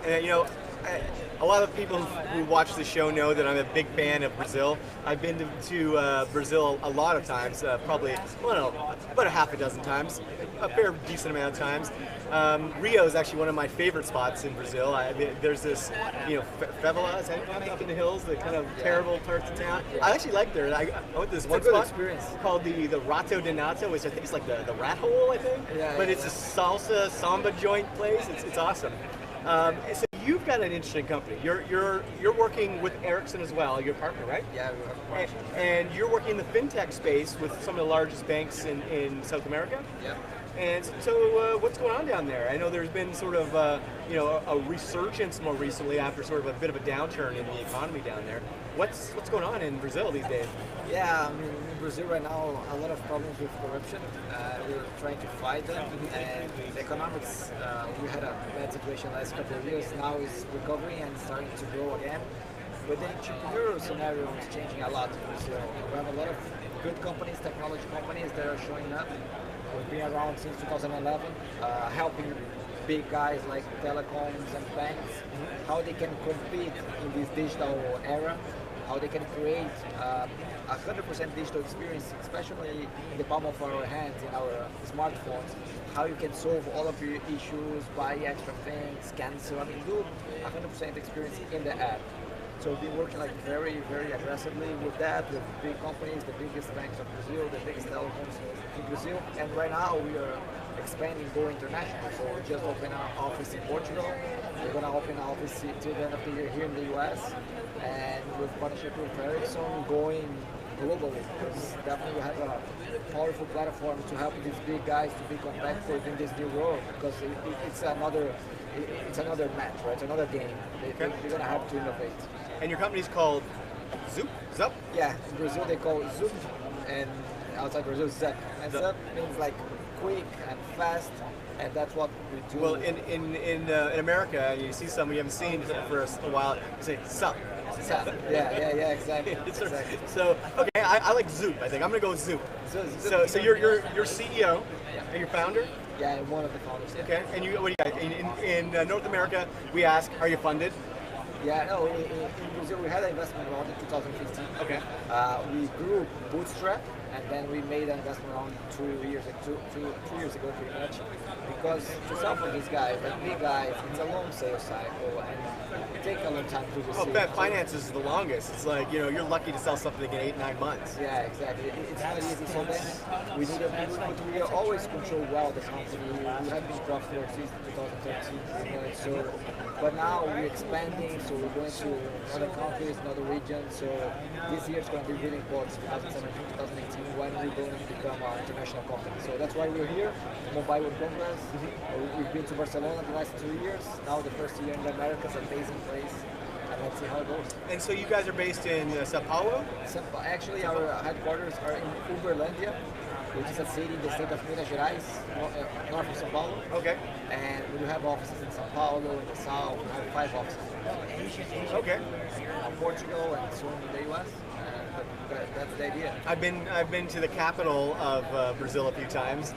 And a lot of people who watch the show know that I'm a big fan of Brazil. I've been to Brazil a lot of times, probably, well, no, about a half a dozen times, a fair decent amount of times. Rio is actually one of my favorite spots in Brazil. There's this, favela, is that up in the hills, the kind of terrible parts of town. I actually like there. I went to this one spot called the Rato de Nato, which I think is like the rat hole, I think. But it's a salsa samba joint place. It's awesome. So you've got an interesting company. You're working with Ericsson as well. You're a partner, right? Yeah, we have partners. And you're working in the fintech space with some of the largest banks in South America. Yeah. And so, what's going on down there? I know there's been sort of a resurgence more recently after sort of a bit of a downturn in the economy down there. What's going on in Brazil these days? Yeah, I mean, in Brazil right now, a lot of problems with corruption. We're trying to fight them, and the economics, we had a bad situation last couple of years. Now is recovering and starting to grow again. But the entrepreneurial scenario is changing a lot in Brazil. We have a lot of good companies, technology companies that are showing up. We've been around since 2011, helping big guys like telecoms and banks, how they can compete in this digital era, how they can create 100% digital experience, especially in the palm of our hands, in our smartphones, how you can solve all of your issues, buy extra things, cancel, do 100% experience in the app. So we've been working like very, very aggressively with that, with big companies, the biggest banks of Brazil, the biggest telecoms in Brazil. And right now we are expanding, going international. So we just opened an office in Portugal. We're going to open an office till the end of the year here in the US. And with partnership with Ericsson, going globally. Because definitely we have a powerful platform to help these big guys to be competitive in this new world. Because it's another match, right? It's another game. They're going to have to innovate. And your company's called Zup? Yeah, in Brazil they call it Zup, and outside Brazil Zup. And Zup means like quick and fast, and that's what we do. Well, in America, you see some you haven't seen for a while, you say Sup. Yeah, exactly. So, okay, I like Zoop, I think. I'm going to go with Zoop. So you're CEO and you're founder? Yeah, I'm one of the founders. Yeah. Okay, and what do you got? In North America, we ask, are you funded? Yeah, no, in Brazil we had an investment round in 2015. Okay. We grew bootstrap, and then we made an investment round 2 years ago, pretty much. Because to sell for these guys, like big guys, it's a long sales cycle, and it takes a long time to receive. Well, finance is the longest. It's like, you're lucky to sell something in 8-9 months. Yeah, exactly. It's not easy. So then we need but we always control well the company. We have been profitable since 2013. But now we're expanding, so we're going to other countries, other regions. So this year is going to be really important, 2017, 2018, when we're going to become an international company. So that's why we're here, Mobile World Congress. We've been to Barcelona the last 2 years. Now the first year in the Americas, amazing place. And let's see how it goes. And so you guys are based in Sao Paulo? Actually, our headquarters are in Uberlândia, which is a city in the state of Minas Gerais, north of São Paulo. Okay. And we have offices in São Paulo, in the south. We have 5 offices. Okay. Portugal and soon in the US. But that's the idea. I've been to the capital of Brazil a few times.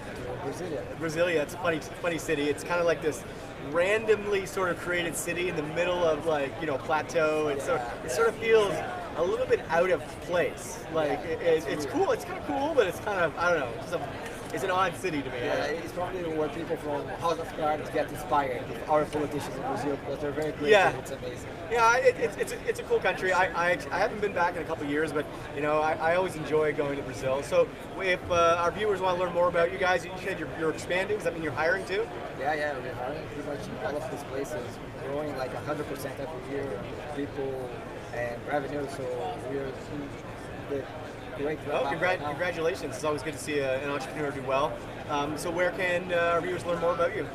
Brasilia. It's a funny city. It's kind of like this randomly sort of created city in the middle of plateau. It sort of feels a little bit out of place. Like it's cool. It's kind of cool, but it's kind of, I don't know. It's an odd city to me. Yeah, it's probably where people from House of Cards get inspired with our politicians in Brazil because they're very creative. Yeah. It's amazing. Yeah, it's a cool country. I haven't been back in a couple of years, but I always enjoy going to Brazil. So if our viewers want to learn more about you guys, you said you're expanding. Does that mean you're hiring too? Yeah, we're hiring pretty much in all of these places, growing like 100% every year, people and revenue. So we're in the great. Well, congratulations! It's always good to see an entrepreneur do well. So where can our viewers learn more about you?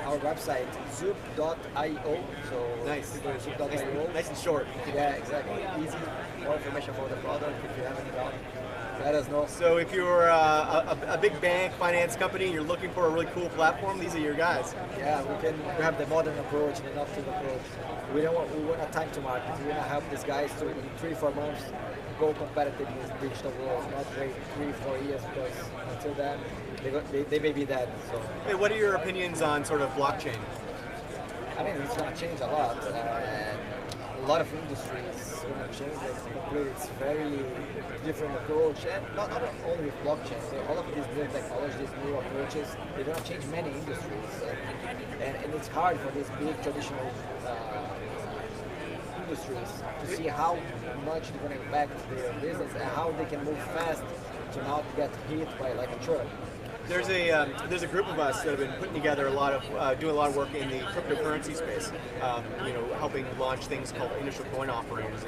Our website, zup.io. So nice. Zup.io. Nice and short. Yeah, exactly. Easy. More information about the product if you have any doubt. Let us know. So if you're a big bank, finance company, you're looking for a really cool platform, these are your guys. Yeah, we have the modern approach and innovative approach. We want a time to market. We want to help these guys to in 3-4 months go competitive in this digital world, not wait 3-4 years because until then they may be dead. So. Hey, what are your opinions on sort of blockchain? I mean, it's going to change a lot. A lot of industries going to change it completely. It's very different approach, and not only with blockchain. So all of these new technologies, these new approaches, they're going to change many industries, and it's hard for these big traditional industries to see how much they're going to impact their business and how they can move fast to not get hit by like a truck. There's a group of us that have been putting together doing a lot of work in the cryptocurrency space. Helping launch things called initial coin offerings,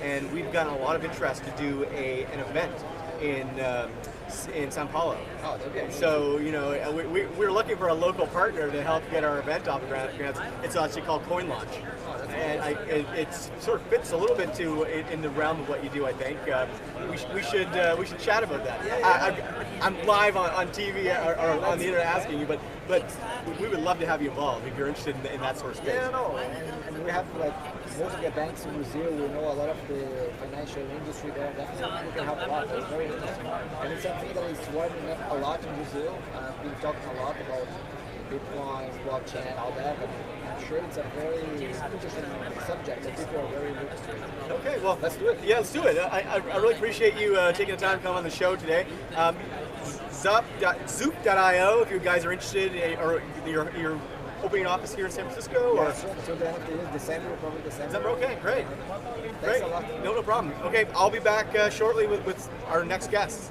and we've gotten a lot of interest to do an event in Sao Paulo. Oh, okay. So we're looking for a local partner to help get our event off the ground. It's actually called Coin Launch. And it sort of fits a little bit in the realm of what you do. I think we should chat about that. I'm live on TV or on the internet asking you, but we would love to have you involved if you're interested in that sort of space. Yeah, no, and we have like most of the banks in Brazil. We know a lot of the financial industry there. Definitely, we can help a lot. It's very interesting, and it's something that is warming up a lot in Brazil. We've been talking a lot about Bitcoin, blockchain, all that, but I'm sure it's a very interesting subject that people are very interested in. Okay, well, let's do it. Yeah, let's do it. I really appreciate you taking the time to come on the show today. Zoop.io, if you guys are interested, or you're opening an office here in San Francisco? Yeah, so the end of the year, December, probably December. Okay, great. Thanks a lot. No problem. Okay, I'll be back shortly with our next guests.